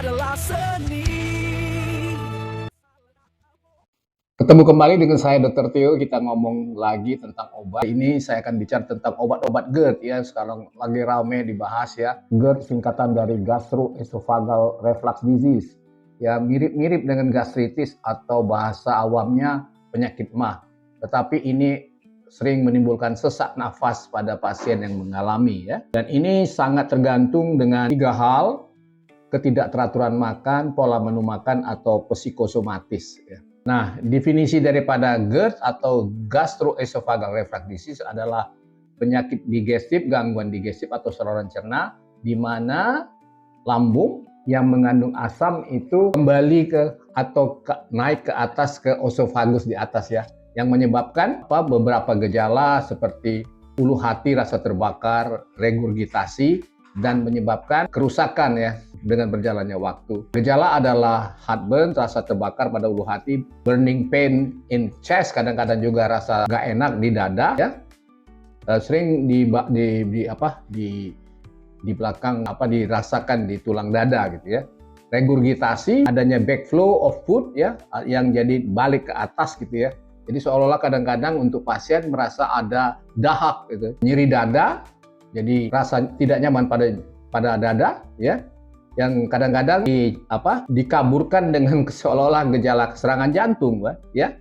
adalah seni. Ketemu kembali dengan saya Dr. Tio, kita ngomong lagi tentang obat. Ini saya akan bicara tentang obat-obat GERD ya, sekarang lagi rame dibahas ya. GERD singkatan dari Gastroesophageal Reflux Disease. Ya, mirip-mirip dengan gastritis atau bahasa awamnya penyakit MAH. Tetapi ini sering menimbulkan sesak nafas pada pasien yang mengalami ya. Dan ini sangat tergantung dengan 3 hal: ketidakteraturan makan, pola menu makan, atau psikosomatis ya. Nah, definisi daripada GERD atau Gastroesophageal Reflux Disease adalah penyakit digestif, gangguan digestif atau saluran cerna, di mana lambung yang mengandung asam itu kembali ke atau naik ke atas ke osofagus di atas ya, yang menyebabkan beberapa gejala seperti ulu hati, rasa terbakar, regurgitasi, dan menyebabkan kerusakan ya dengan berjalannya waktu. Gejala adalah heartburn, rasa terbakar pada ulu hati, burning pain in chest, kadang-kadang juga rasa gak enak di dada ya. Sering di belakang dirasakan di tulang dada gitu ya. Regurgitasi, adanya backflow of food ya, yang jadi balik ke atas gitu ya. Jadi seolah-olah kadang-kadang untuk pasien merasa ada dahak gitu, nyeri dada, jadi rasa tidak nyaman pada dada ya, yang kadang-kadang dikaburkan dengan seolah-olah gejala serangan jantung ya.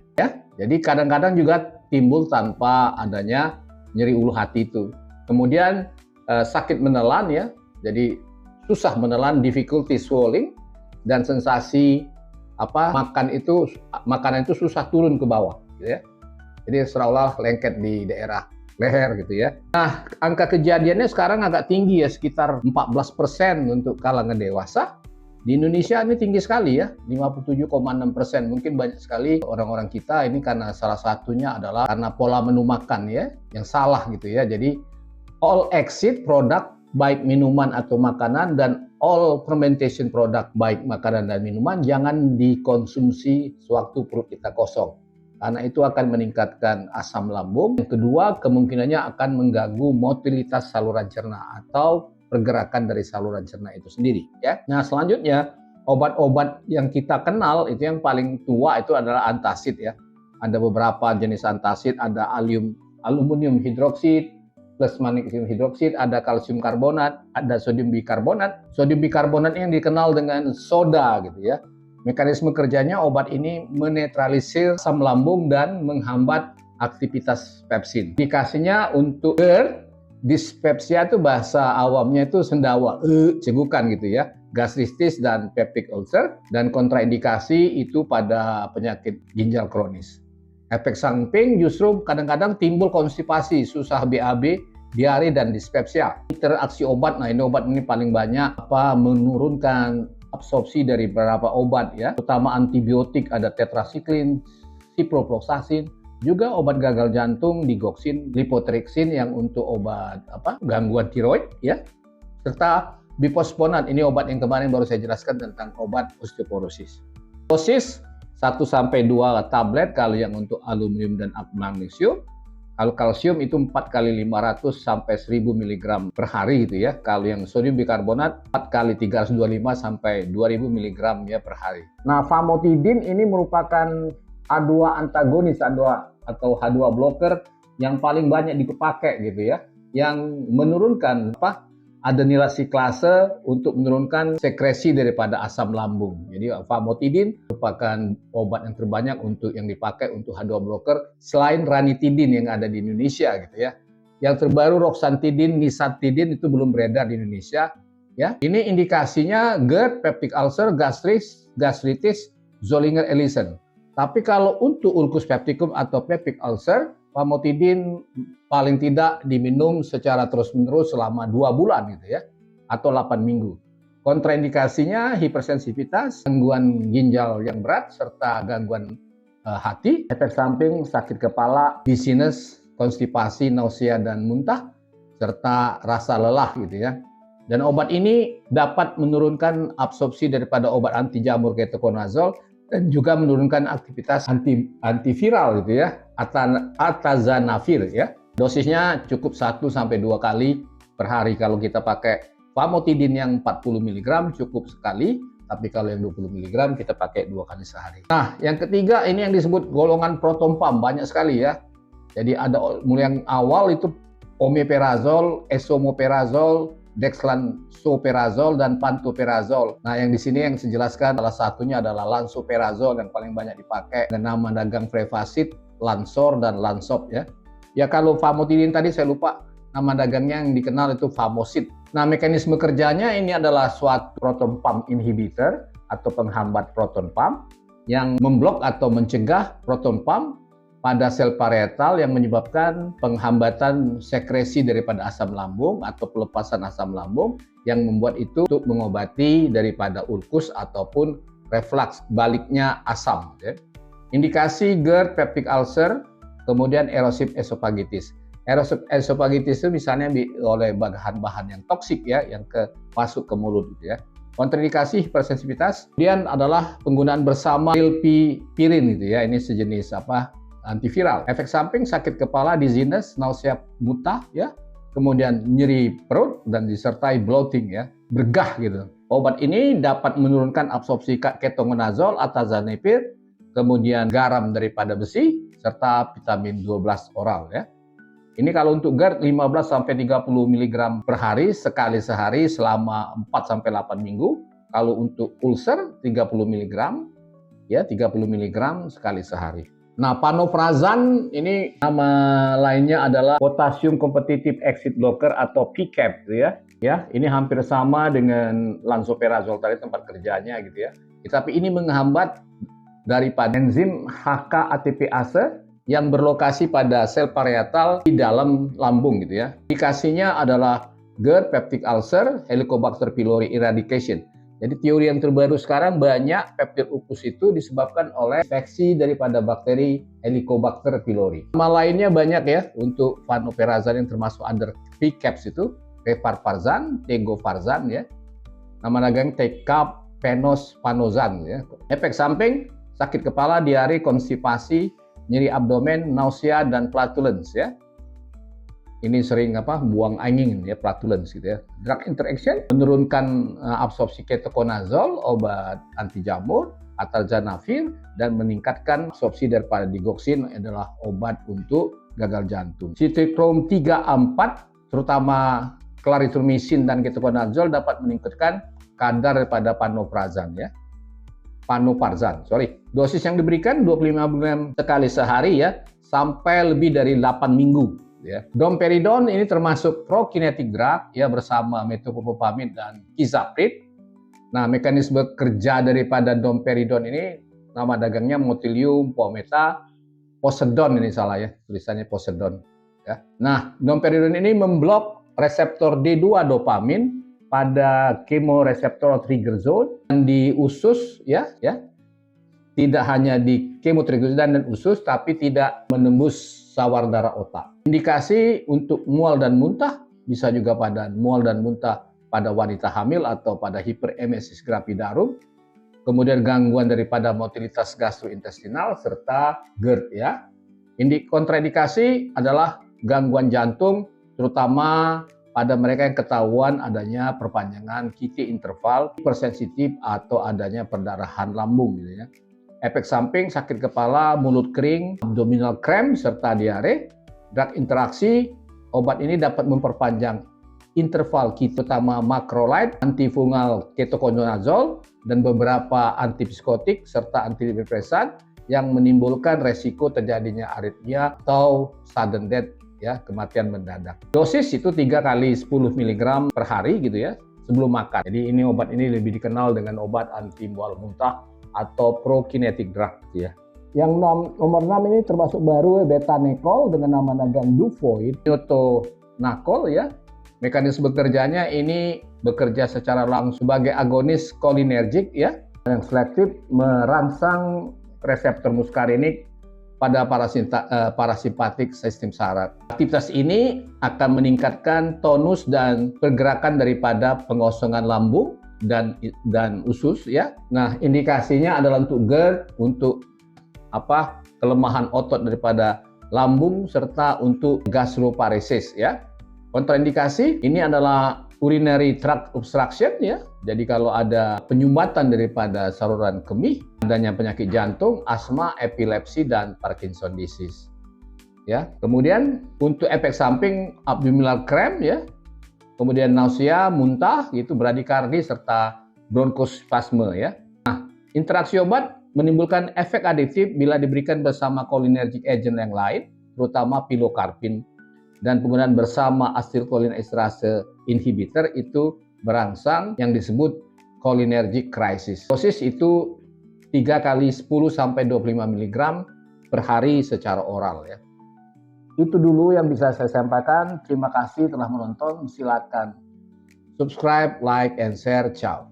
Jadi kadang-kadang juga timbul tanpa adanya nyeri ulu hati itu. Kemudian sakit menelan ya, jadi susah menelan, difficulty swallowing, dan sensasi makanan itu susah turun ke bawah gitu ya. Jadi seolah-olah lengket di daerah leher gitu ya. Nah, angka kejadiannya sekarang agak tinggi ya, sekitar 14% untuk kalangan dewasa. Di Indonesia ini tinggi sekali ya, 57,6%. Mungkin banyak sekali orang-orang kita ini karena salah satunya adalah karena pola menu makan ya, yang salah gitu ya. Jadi all exit produk, baik minuman atau makanan, dan all fermentation product, baik makanan dan minuman, jangan dikonsumsi sewaktu perut kita kosong. Karena itu akan meningkatkan asam lambung. Yang kedua, kemungkinannya akan mengganggu motilitas saluran cerna atau pergerakan dari saluran cerna itu sendiri ya. Nah, selanjutnya obat-obat yang kita kenal itu yang paling tua itu adalah antacid ya. Ada beberapa jenis antacid, ada aluminium hidroksid plus magnesium hidroksid, ada kalsium karbonat, ada sodium bikarbonat. Sodium bikarbonat yang dikenal dengan soda gitu ya. Mekanisme kerjanya, obat ini menetralisir asam lambung dan menghambat aktivitas pepsin. Indikasinya untuk GERD, dispepsia itu bahasa awamnya itu sendawa, cegukan gitu ya, gastritis dan peptic ulcer, dan kontraindikasi itu pada penyakit ginjal kronis. Efek samping justru kadang-kadang timbul konstipasi, susah BAB, diare, dan dispepsia. Interaksi obat, nah ini obat ini paling banyak menurunkan absorpsi dari beberapa obat ya, terutama antibiotik, ada tetrasiklin, ciprofloxacin, juga obat gagal jantung, digoxin, levothyroxine yang untuk obat gangguan tiroid ya, serta bifosfonat, ini obat yang kemarin baru saya jelaskan tentang obat osteoporosis. Dosis 1-2 tablet kalau yang untuk aluminium dan magnesium. Kalau kalsium itu 4 kali 500 sampai 1000 mg per hari gitu ya. Kalau yang sodium bikarbonat 4 kali 325 sampai 2000 mg ya per hari. Nah, famotidin ini merupakan H2 antagonis atau H2 blocker yang paling banyak dipakai gitu ya. Yang menurunkan adenilasi klase untuk menurunkan sekresi daripada asam lambung. Jadi famotidin merupakan obat yang terbanyak yang dipakai untuk H2 blocker selain ranitidin yang ada di Indonesia gitu ya. Yang terbaru roxantidin, nisatidin itu belum beredar di Indonesia ya. Ini indikasinya GERD, peptic ulcer, gastritis, Zollinger-Ellison. Tapi kalau untuk ulcus pepticum atau peptic ulcer, famotidin paling tidak diminum secara terus-menerus selama 2 bulan gitu ya, atau 8 minggu. Kontraindikasinya hipersensitivitas, gangguan ginjal yang berat, serta gangguan hati, efek samping sakit kepala, dizziness, konstipasi, nausea dan muntah, serta rasa lelah gitu ya. Dan obat ini dapat menurunkan absorpsi daripada obat anti jamur ketoconazole dan juga menurunkan aktivitas antiviral gitu ya, atazanavir ya. Dosisnya cukup 1-2 kali per hari. Kalau kita pakai famotidin yang 40 mg cukup sekali, Tapi kalau yang 20 mg kita pakai 2 kali sehari. Nah, yang ketiga ini yang disebut golongan proton pump, banyak sekali ya. Jadi ada mulai yang awal itu omeprazol, esomeprazol, dexlansoprazol, dan pantoprazol. Nah, yang di sini yang saya jelaskan salah satunya adalah lansoprazol yang paling banyak dipakai dengan nama dagang Prevacid, Lansor, dan Lansop ya. Ya kalau famotidin tadi saya lupa nama dagangnya, yang dikenal itu Famosid. Nah, mekanisme kerjanya ini adalah suatu proton pump inhibitor atau penghambat proton pump yang memblok atau mencegah proton pump pada sel parietal yang menyebabkan penghambatan sekresi daripada asam lambung atau pelepasan asam lambung yang membuat itu untuk mengobati daripada ulkus ataupun reflux baliknya asam. Ya. Indikasi GERD, peptic ulcer, kemudian erosive esophagitis. Erosive esophagitis itu misalnya oleh bahan-bahan yang toksik ya, yang masuk ke mulut gitu ya. Kontraindikasi hipersensitivitas, kemudian adalah penggunaan bersama milpipirin gitu ya. Ini sejenis antiviral. Efek samping sakit kepala, dizziness, nausea, muntah ya. Kemudian nyeri perut dan disertai bloating ya, bergah gitu. Obat ini dapat menurunkan absorpsi ketoconazole, atazanavir, kemudian garam daripada besi serta vitamin 12 oral ya. Ini kalau untuk GERD 15-30 mg per hari sekali sehari selama 4-8 minggu. Kalau untuk ulcer 30 mg ya, 30 mg sekali sehari. Nah, panoperazan ini nama lainnya adalah potassium competitive exit blocker atau PCAB gitu ya. Ya, ini hampir sama dengan lansoprazol tadi tempat kerjanya gitu ya. Tapi ini menghambat daripada enzim HK ATPase yang berlokasi pada sel parietal di dalam lambung gitu ya. Indikasinya adalah GERD, peptic ulcer, Helicobacter pylori eradication. Jadi teori yang terbaru sekarang banyak peptid ulkus itu disebabkan oleh infeksi daripada bakteri Helicobacter pylori. Nama lainnya banyak ya untuk panoperazan yang termasuk under PCABs itu, Reparfarzan, Tegofarzan ya. Nama dagang Tekapenospanosan ya. Efek samping sakit kepala, diare, konstipasi, nyeri abdomen, nausea, dan flatulence ya. Ini sering buang angin ya, flatulence gitu ya. Drug interaction menurunkan absorpsi ketoconazole, obat anti jamur, atazanavir, dan meningkatkan absorpsi daripada digoxin adalah obat untuk gagal jantung. Citrichrome 3A4 terutama clarithromycin dan ketoconazole dapat meningkatkan kadar daripada panoperazan ya. Panoperazan, dosis yang diberikan 25 mg sekali sehari ya, sampai lebih dari 8 minggu ya. Domperidone ini termasuk prokinetic drug ya, bersama metoclopramide dan kizaprid. Nah, mekanisme kerja daripada domperidone ini nama dagangnya Motilium pometa posedon, ini salah ya, tulisannya posedon ya. Nah, domperidone ini memblok reseptor D2 dopamin pada chemoreceptor trigger zone dan di usus ya. Tidak hanya di chemotrigger zone dan usus, tapi tidak menembus sawar-darah otak. Indikasi untuk mual dan muntah bisa juga pada mual dan muntah pada wanita hamil atau pada hiperemesis gravidarum. Kemudian gangguan daripada motilitas gastrointestinal serta GERD ya. Kontraindikasi adalah gangguan jantung, terutama pada mereka yang ketahuan adanya perpanjangan QT interval, hipersensitif, atau adanya perdarahan lambung gitu ya. Efek samping sakit kepala, mulut kering, abdominal cramp, serta diare. Drug interaksi, obat ini dapat memperpanjang interval QT, terutama macrolide, antifungal ketoconazole, dan beberapa antipsikotik serta antidepresan yang menimbulkan resiko terjadinya aritmia atau sudden death ya, kematian mendadak. Dosis itu 3 kali 10 mg per hari gitu ya, sebelum makan. Jadi ini obat ini lebih dikenal dengan obat anti mual muntah atau prokinetic drug ya. Yang nomor 6 ini termasuk baru ya, betanekol dengan nama dagang Dufoid, Iotonakol ya. Mekanisme kerjanya ini bekerja secara langsung sebagai agonis kolinergik ya, yang selektif merangsang reseptor muskarinik pada parasimpatik sistem saraf. Aktivitas ini akan meningkatkan tonus dan pergerakan daripada pengosongan lambung dan usus ya. Nah, indikasinya adalah untuk GERD, untuk kelemahan otot daripada lambung serta untuk gastroparesis ya. Kontraindikasi ini adalah urinary tract obstruction ya. Jadi kalau ada penyumbatan daripada saluran kemih, adanya penyakit jantung, asma, epilepsi dan Parkinson disease. Ya. Kemudian untuk efek samping abdominal cramp ya. Kemudian nausea, muntah, gitu, bradikardi serta bronkospasme ya. Nah, interaksi obat menimbulkan efek adiktif bila diberikan bersama cholinergic agent yang lain, terutama pilocarpine, dan penggunaan bersama acetylcholinesterase inhibitor itu merangsang yang disebut cholinergic crisis. Dosis itu 3 kali 10 sampai 25 mg per hari secara oral ya. Itu dulu yang bisa saya sampaikan. Terima kasih telah menonton. Silakan subscribe, like, and share. Ciao.